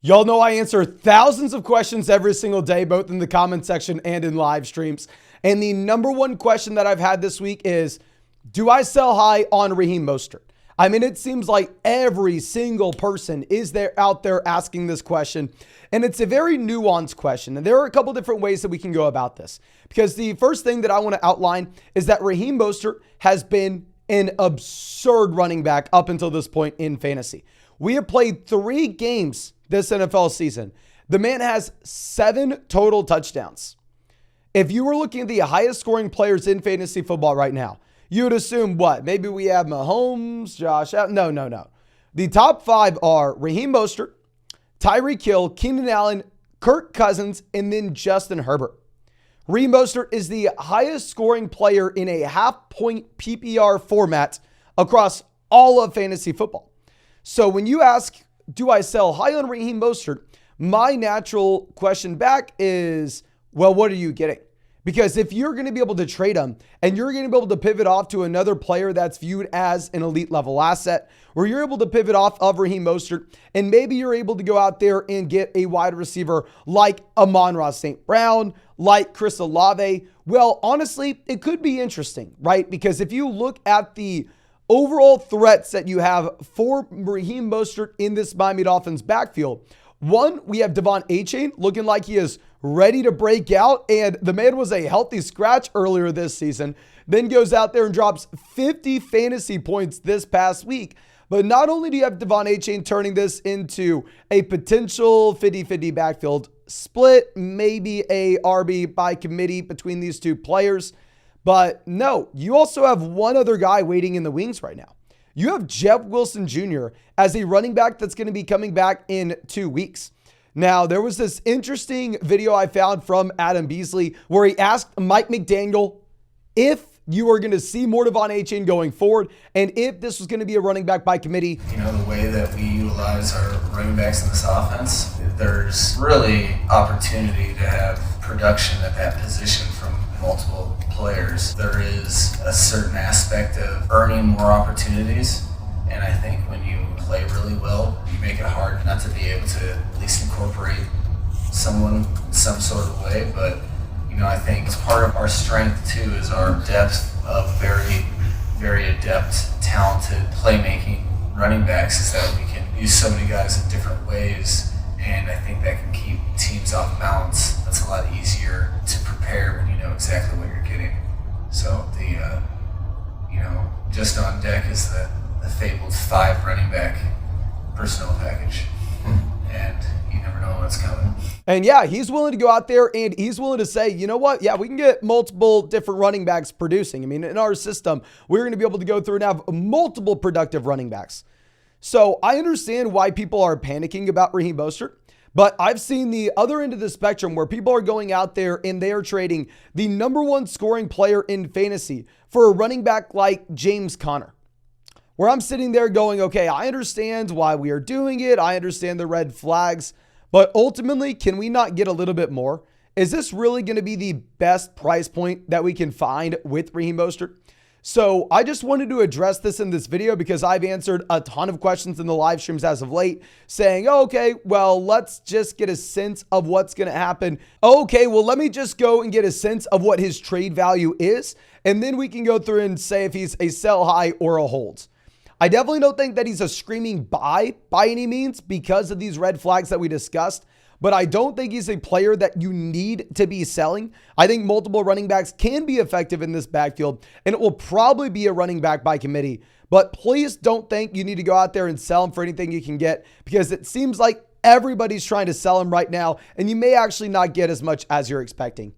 Y'all know I answer thousands of questions every single day, both in the comment section and in live streams. And the number one question that I've had this week is, do I sell high on Raheem Mostert? I mean, it seems like every single person is out there asking this question, and it's a very nuanced question. And there are a couple different ways that we can go about this, because the first thing that I want to outline is that Raheem Mostert has been an absurd running back up until this point in fantasy. We have played 3 games this NFL season. The man has 7 total touchdowns. If you were looking at the highest scoring players in fantasy football right now, you would assume what? Maybe we have Mahomes, Josh Allen. No. The top 5 are Raheem Mostert, Tyreek Hill, Keenan Allen, Kirk Cousins, and then Justin Herbert. Raheem Mostert is the highest scoring player in a half-point PPR format across all of fantasy football. So when you ask, do I sell high on Raheem Mostert? My natural question back is, well, what are you getting? Because if you're going to be able to trade him and you're going to be able to pivot off to another player that's viewed as an elite level asset, where you're able to pivot off of Raheem Mostert, and maybe you're able to go out there and get a wide receiver like Amon-Ra St. Brown, like Chris Olave, well, honestly, it could be interesting, right? Because if you look at the overall threats that you have for Raheem Mostert in this Miami Dolphins backfield, one, we have Devon Achane looking like he is ready to break out, and the man was a healthy scratch earlier this season, then goes out there and drops 50 fantasy points this past week. But not only do you have Devon Achane turning this into a potential 50-50 backfield split, maybe a RB by committee between these two players, but no, you also have one other guy waiting in the wings right now. You have Jeff Wilson Jr. as a running back that's going to be coming back in 2 weeks. Now, there was this interesting video I found from Adam Beasley where he asked Mike McDaniel if you are going to see more Devon Achane going forward and if this was going to be a running back by committee. You know, the way that we utilize our running backs in this offense, there's really opportunity to have production at that position from multiple players. There is a certain aspect of earning more opportunities, and I think when you play really well, you make it hard not to be able to at least incorporate someone in some sort of way. But you know, I think it's part of our strength too is our depth of very, very adept, talented playmaking running backs, is that we can use so many guys in different ways, and I think that can keep teams off balance. That's a lot easier to prepare when you know exactly what you're getting. So the just on deck is the fabled 5 running back personnel package, and you never know what's coming. And yeah, he's willing to go out there and he's willing to say, you know what? Yeah, we can get multiple different running backs producing. I mean, in our system, we're going to be able to go through and have multiple productive running backs. So I understand why people are panicking about Raheem Mostert, but I've seen the other end of the spectrum where people are going out there and they are trading the number 1 scoring player in fantasy for a running back like James Conner. Where I'm sitting there going, okay, I understand why we are doing it. I understand the red flags, but ultimately, can we not get a little bit more? Is this really going to be the best price point that we can find with Raheem Mostert? So I just wanted to address this in this video because I've answered a ton of questions in the live streams as of late saying, oh, okay, well, let's just get a sense of what's going to happen. Okay, well, let me just go and get a sense of what his trade value is, and then we can go through and say if he's a sell high or a hold. I definitely don't think that he's a screaming buy by any means because of these red flags that we discussed, but I don't think he's a player that you need to be selling. I think multiple running backs can be effective in this backfield, and it will probably be a running back by committee, but please don't think you need to go out there and sell him for anything you can get, because it seems like everybody's trying to sell him right now, and you may actually not get as much as you're expecting.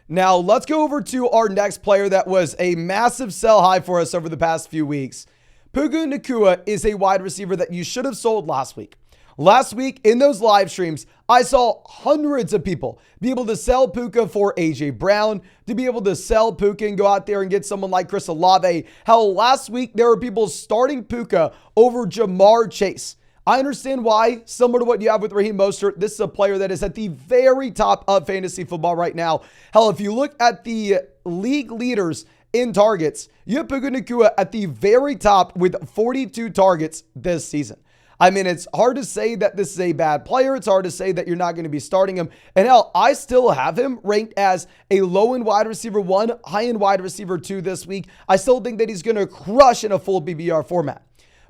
Now, let's go over to our next player that was a massive sell high for us over the past few weeks. Pugu Ngata is a wide receiver that you should have sold last week. Last week in those live streams, I saw hundreds of people be able to sell Puka for AJ Brown, to be able to sell Puka and go out there and get someone like Chris Olave. Hell, last week there were people starting Puka over Jamar Chase. I understand why, similar to what you have with Raheem Mostert, this is a player that is at the very top of fantasy football right now. Hell, if you look at the league leaders in targets, you have Pugu Ngata at the very top with 42 targets this season. I mean, it's hard to say that this is a bad player. It's hard to say that you're not going to be starting him. And hell, I still have him ranked as a low-end wide receiver 1, high-end wide receiver 2 this week. I still think that he's going to crush in a full PPR format.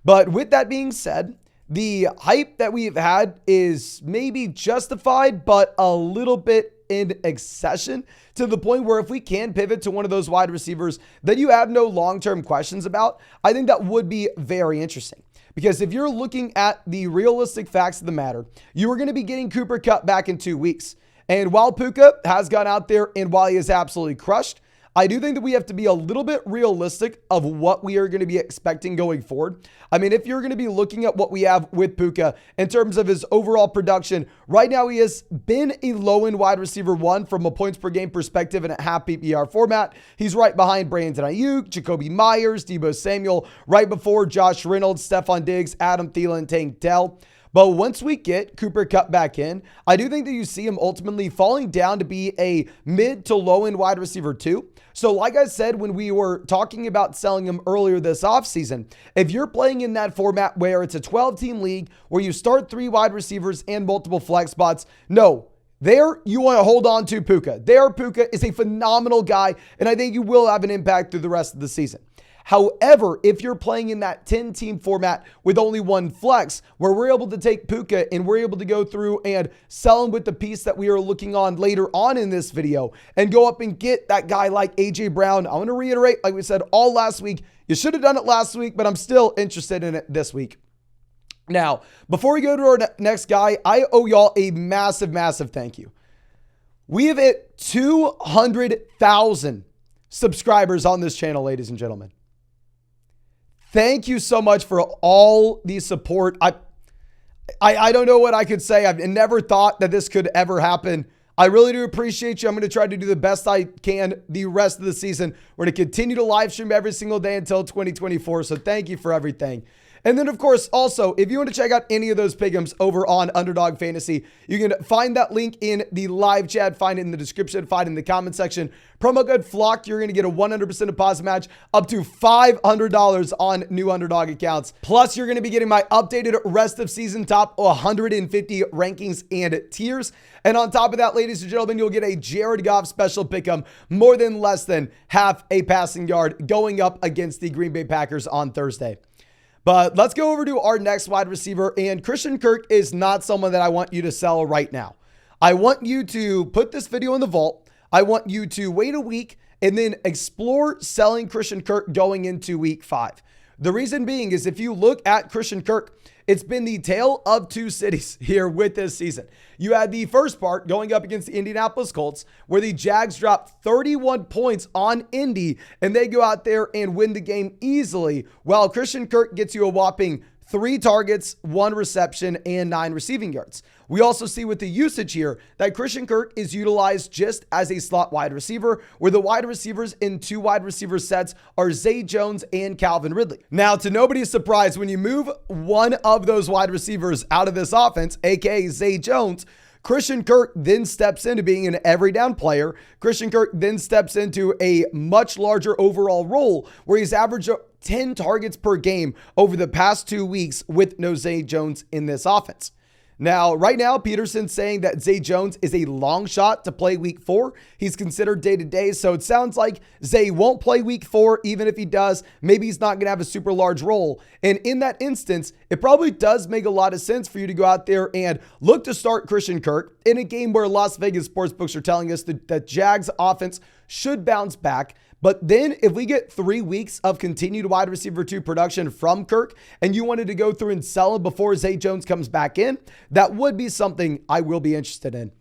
But with that being said, the hype that we've had is maybe justified, but a little bit in excession, to the point where if we can pivot to one of those wide receivers that you have no long-term questions about, I think that would be very interesting. Because if you're looking at the realistic facts of the matter, you are going to be getting Cooper Kupp back in 2 weeks. And while Puka has gone out there and while he is absolutely crushed, I do think that we have to be a little bit realistic of what we are going to be expecting going forward. I mean, if you're going to be looking at what we have with Puka in terms of his overall production, right now he has been a low-end wide receiver 1 from a points per game perspective in a half PPR format. He's right behind Brandon Ayuk, Jacoby Myers, Deebo Samuel, right before Josh Reynolds, Stephon Diggs, Adam Thielen, Tank Dell. But once we get Cooper Kupp back in, I do think that you see him ultimately falling down to be a mid to low end wide receiver 2. So like I said, when we were talking about selling him earlier this offseason, if you're playing in that format where it's a 12-team league where you start 3 wide receivers and multiple flex spots, no. There, you want to hold on to Puka. Puka is a phenomenal guy, and I think you will have an impact through the rest of the season. However, if you're playing in that 10-team format with only 1 flex, where we're able to take Puka and we're able to go through and sell him with the piece that we are looking on later on in this video and go up and get that guy like A.J. Brown, I want to reiterate, like we said all last week, you should have done it last week, but I'm still interested in it this week. Now, before we go to our next guy, I owe y'all a massive, massive thank you. We have hit 200,000 subscribers on this channel, ladies and gentlemen. Thank you so much for all the support. I don't know what I could say. I've never thought that this could ever happen. I really do appreciate you. I'm going to try to do the best I can the rest of the season. We're going to continue to live stream every single day until 2024. So thank you for everything. And then, of course, also, if you want to check out any of those pick'ems over on Underdog Fantasy, you can find that link in the live chat, find it in the description, find it in the comment section. Promo code FLOCK, you're going to get a 100% deposit match up to $500 on new Underdog accounts. Plus, you're going to be getting my updated rest of season top 150 rankings and tiers. And on top of that, ladies and gentlemen, you'll get a Jared Goff special pick'em, more than less than half a passing yard going up against the Green Bay Packers on Thursday. But let's go over to our next wide receiver, and Christian Kirk is not someone that I want you to sell right now. I want you to put this video in the vault. I want you to wait a week and then explore selling Christian Kirk going into week 5. The reason being is if you look at Christian Kirk, it's been the tale of 2 cities here with this season. You had the first part going up against the Indianapolis Colts, where the Jags dropped 31 points on Indy, and they go out there and win the game easily, while Christian Kirk gets you a whopping 3 targets, 1 reception, and 9 receiving yards. We also see with the usage here that Christian Kirk is utilized just as a slot wide receiver, where the wide receivers in 2 wide receiver sets are Zay Jones and Calvin Ridley. Now, to nobody's surprise, when you move one of those wide receivers out of this offense, aka Zay Jones, Christian Kirk then steps into being an every down player. Christian Kirk then steps into a much larger overall role where he's averaged 10 targets per game over the past 2 weeks with no Zay Jones in this offense. Now, right now, Peterson's saying that Zay Jones is a long shot to play week 4. He's considered day-to-day, so it sounds like Zay won't play week 4. Even if he does, maybe he's not going to have a super large role. And in that instance, it probably does make a lot of sense for you to go out there and look to start Christian Kirk in a game where Las Vegas sportsbooks are telling us that Jags offense should bounce back. But then if we get 3 weeks of continued wide receiver 2 production from Kirk and you wanted to go through and sell him before Zay Jones comes back in, that would be something I will be interested in.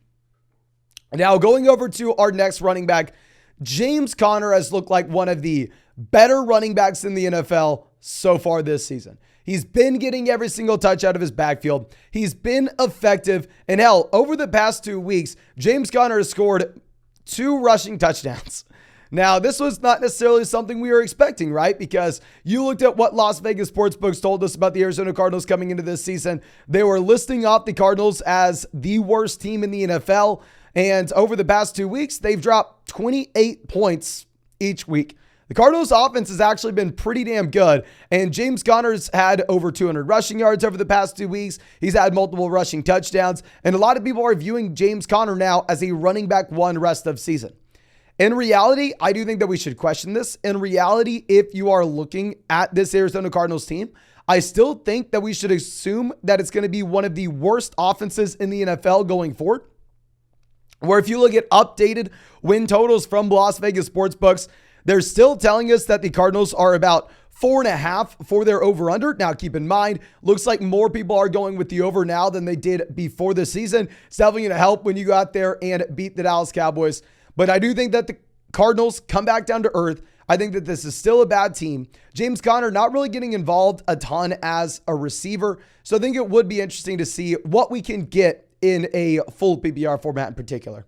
Now, going over to our next running back, James Conner has looked like one of the better running backs in the NFL so far this season. He's been getting every single touch out of his backfield. He's been effective. And hell, over the past 2 weeks, James Conner has scored 2 rushing touchdowns. Now, this was not necessarily something we were expecting, right? Because you looked at what Las Vegas sportsbooks told us about the Arizona Cardinals coming into this season. They were listing off the Cardinals as the worst team in the NFL. And over the past 2 weeks, they've dropped 28 points each week. The Cardinals offense has actually been pretty damn good. And James Conner's had over 200 rushing yards over the past 2 weeks. He's had multiple rushing touchdowns. And a lot of people are viewing James Conner now as a running back one rest of season. In reality, I do think that we should question this. In reality, if you are looking at this Arizona Cardinals team, I still think that we should assume that it's going to be one of the worst offenses in the NFL going forward. Where if you look at updated win totals from Las Vegas sportsbooks, they're still telling us that the Cardinals are about 4.5 for their over-under. Now, keep in mind, looks like more people are going with the over now than they did before the season. It's definitely going to help when you go out there and beat the Dallas Cowboys. But I do think that the Cardinals come back down to earth. I think that this is still a bad team. James Conner not really getting involved a ton as a receiver. So I think it would be interesting to see what we can get in a full PPR format in particular.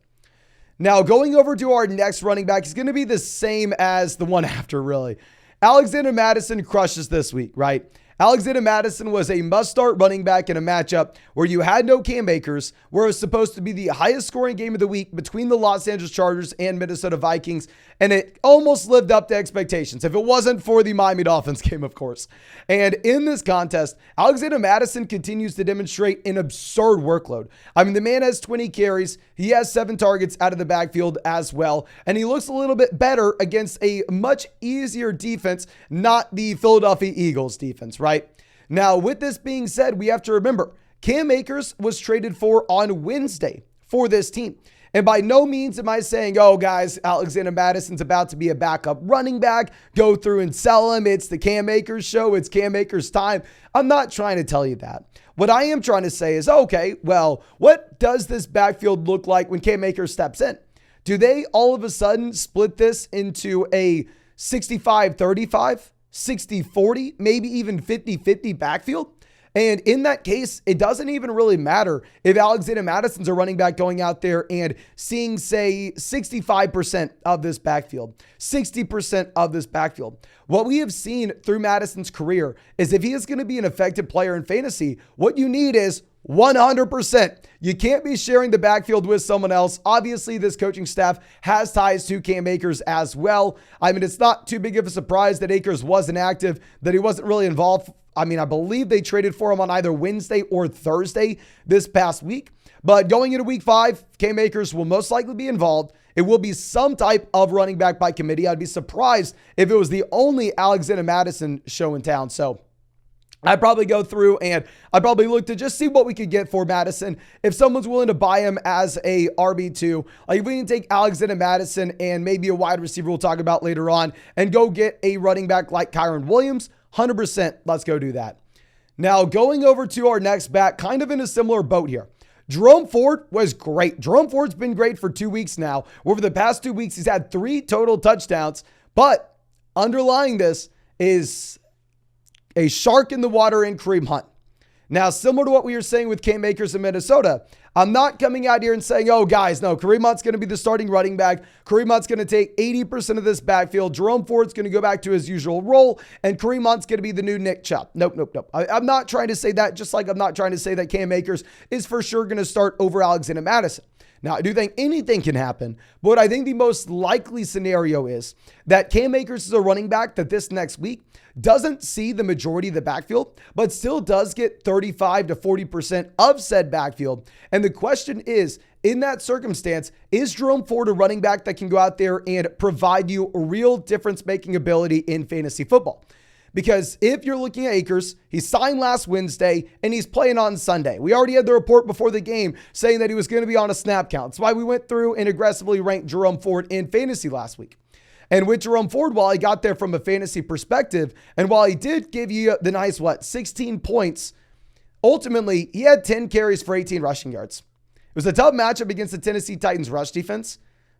Now, going over to our next running back is going to be the same as the one after, really. Alexander Madison crushes this week, right? Alexander Madison was a must-start running back in a matchup where you had no Cam Akers, where it was supposed to be the highest scoring game of the week between the Los Angeles Chargers and Minnesota Vikings, and it almost lived up to expectations, if it wasn't for the Miami Dolphins game, of course. And in this contest, Alexander Madison continues to demonstrate an absurd workload. I mean, the man has 20 carries, he has 7 targets out of the backfield as well, and he looks a little bit better against a much easier defense, not the Philadelphia Eagles defense, right? Now, with this being said, we have to remember, Cam Akers was traded for on Wednesday for this team. And by no means am I saying, oh, guys, Alexander Madison's about to be a backup running back. Go through and sell him. It's the Cam Akers show. It's Cam Akers time. I'm not trying to tell you that. What I am trying to say is, okay, well, what does this backfield look like when Cam Akers steps in? Do they all of a sudden split this into a 65-35, 60-40, maybe even 50-50 backfield? And in that case, it doesn't even really matter if Alexander Madison's a running back going out there and seeing, say, 65% of this backfield, 60% of this backfield. What we have seen through Madison's career is if he is going to be an effective player in fantasy, what you need is 100%. You can't be sharing the backfield with someone else. Obviously, this coaching staff has ties to Cam Akers as well. I mean, it's not too big of a surprise that Akers wasn't active, that he wasn't really involved. I mean, I believe they traded for him on either Wednesday or Thursday this past week. But going into week 5, Cam Akers will most likely be involved. It will be some type of running back by committee. I'd be surprised if it was the only Alexander Madison show in town. So I'd probably go through and I'd probably look to just see what we could get for Madison. If someone's willing to buy him as a RB2, like if we can take Alexander Madison and maybe a wide receiver we'll talk about later on and go get a running back like Kyron Williams, 100%, let's go do that. Now, going over to our next back, kind of in a similar boat here. Jerome Ford was great. Jerome Ford's been great for 2 weeks now. Over the past 2 weeks, he's had 3 total touchdowns, but underlying this is a shark in the water in Kareem Hunt. Now, similar to what we were saying with Cam Akers in Minnesota, I'm not coming out here and saying, oh, guys, no, Kareem Hunt's going to be the starting running back. Kareem Hunt's going to take 80% of this backfield. Jerome Ford's going to go back to his usual role, and Kareem Hunt's going to be the new Nick Chubb. Nope. I'm not trying to say that, just like I'm not trying to say that Cam Akers is for sure going to start over Alexander Madison. Now, I do think anything can happen, but I think the most likely scenario is that Cam Akers is a running back that this next week doesn't see the majority of the backfield, but still does get 35 to 40% of said backfield. And the question is, in that circumstance, is Jerome Ford a running back that can go out there and provide you a real difference-making ability in fantasy football? Because if you're looking at Akers, he signed last Wednesday and he's playing on Sunday. We already had the report before the game saying that he was going to be on a snap count. That's why we went through and aggressively ranked Jerome Ford in fantasy last week. And with Jerome Ford, while he got there from a fantasy perspective, and while he did give you the nice, 16 points, ultimately he had 10 carries for 18 rushing yards. It was a tough matchup against the Tennessee Titans rush defense,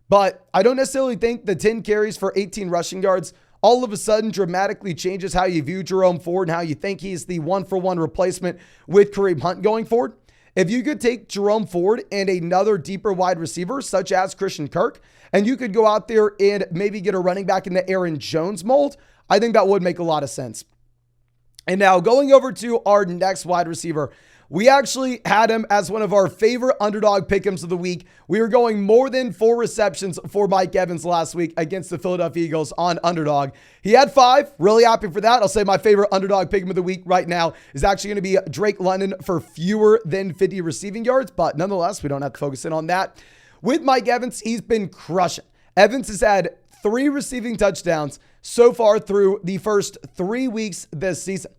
but I don't necessarily think the 10 carries for 18 rushing yards all of a sudden dramatically changes how you view Jerome Ford and how you think he's the one-for-one replacement with Kareem Hunt going forward. If you could take Jerome Ford and another deeper wide receiver, such as Christian Kirk, and you could go out there and maybe get a running back in the Aaron Jones mold, I think that would make a lot of sense. And now going over to our next wide receiver, We actually had him as one of our favorite underdog pick'ems of the week. We were going more than 4 receptions for Mike Evans last week against the Philadelphia Eagles on Underdog. He had 5. Really happy for that. I'll say my favorite underdog pick'em of the week right now is actually going to be Drake London for fewer than 50 receiving yards, but nonetheless, we don't have to focus in on that. With Mike Evans, he's been crushing. Evans has had 3 receiving touchdowns so far through the first 3 weeks this season.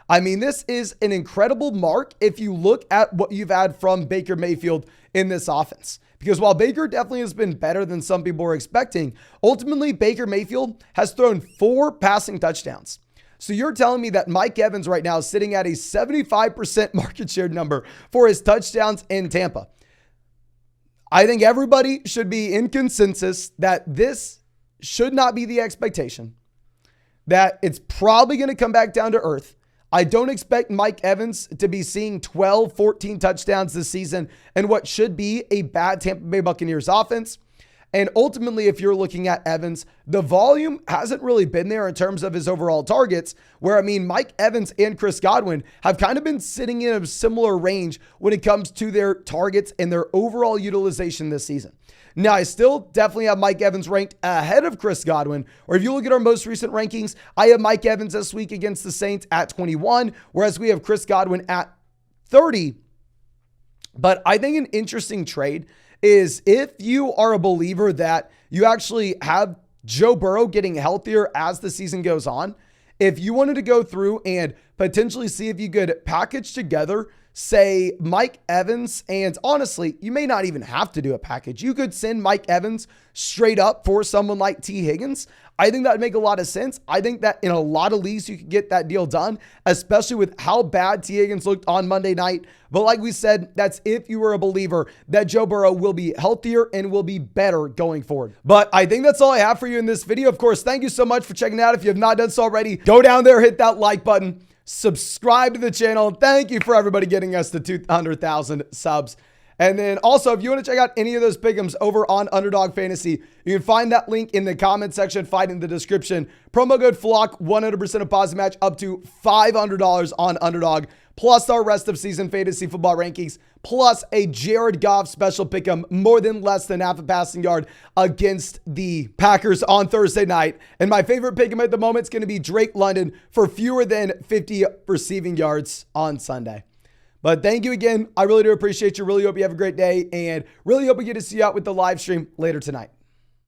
I mean, this is an incredible mark if you look at what you've had from Baker Mayfield in this offense. Because while Baker definitely has been better than some people were expecting, ultimately Baker Mayfield has thrown 4 passing touchdowns. So you're telling me that Mike Evans right now is sitting at a 75% market share number for his touchdowns in Tampa. I think everybody should be in consensus that this should not be the expectation, that it's probably going to come back down to earth. I don't expect Mike Evans to be seeing 12, 14 touchdowns this season in what should be a bad Tampa Bay Buccaneers offense. And ultimately, if you're looking at Evans, the volume hasn't really been there in terms of his overall targets, where, I mean, Mike Evans and Chris Godwin have kind of been sitting in a similar range when it comes to their targets and their overall utilization this season. Now, I still definitely have Mike Evans ranked ahead of Chris Godwin, or if you look at our most recent rankings, I have Mike Evans this week against the Saints at 21, whereas we have Chris Godwin at 30. But I think an interesting trade is if you are a believer that you actually have Joe Burrow getting healthier as the season goes on, if you wanted to go through and potentially see if you could package together, say, Mike Evans, and honestly, you may not even have to do a package. You could send Mike Evans straight up for someone like T. Higgins. I think that would make a lot of sense. I think that in a lot of leagues, you could get that deal done, especially with how bad T. Higgins looked on Monday night. But like we said, that's if you were a believer that Joe Burrow will be healthier and will be better going forward. But I think that's all I have for you in this video. Of course, thank you so much for checking it out. If you have not done so already, go down there, hit that like button, subscribe to the channel. Thank you for everybody getting us to 200,000 subs. And then also, if you want to check out any of those pick'ems over on Underdog Fantasy, you can find that link in the comment section, find in the description. Promo code FLOCK, 100% deposit match up to $500 on Underdog, plus our rest of season fantasy football rankings, plus a Jared Goff special pick'em, more than less than half a passing yard against the Packers on Thursday night. And my favorite pick'em at the moment is going to be Drake London for fewer than 50 receiving yards on Sunday. But thank you again. I really do appreciate you. Really hope you have a great day, and really hope we get to see you out with the live stream later tonight.